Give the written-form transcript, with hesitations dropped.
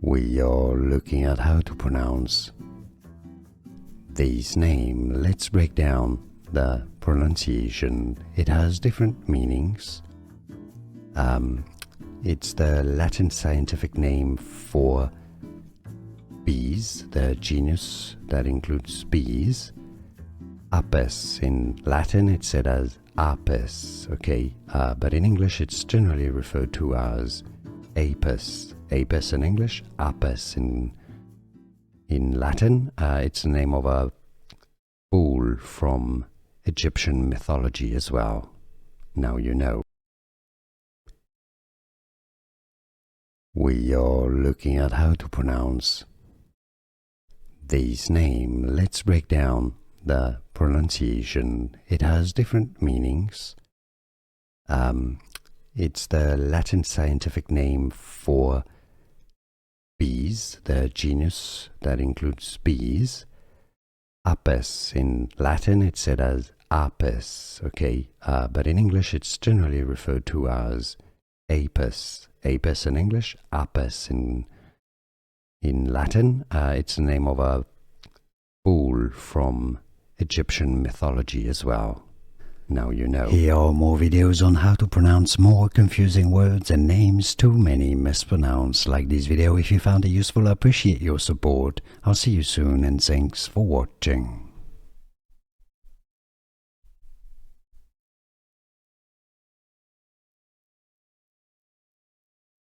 We are looking at how to pronounce this name. Let's break down the pronunciation. It has different meanings. It's the Latin scientific name for bees, the genus that includes bees. Apis, in Latin it's said as apis, okay? But in English it's generally referred to as apis. Apis in English, apis in Latin. It's the name of a bull from Egyptian mythology as well. Now you know. We are looking at how to pronounce this name. Let's break down the pronunciation. It has different meanings. It's the Latin scientific name for bees, the genus that includes bees. Apis, in Latin it's said as apis, okay? But in English it's generally referred to as apis. Apis in English, apis in Latin. It's the name of a bull from Egyptian mythology as well. Now you know. Here are more videos on how to pronounce more confusing words and names too many mispronounced. Like this video if you found it useful. I appreciate your support. I'll see you soon and thanks for watching.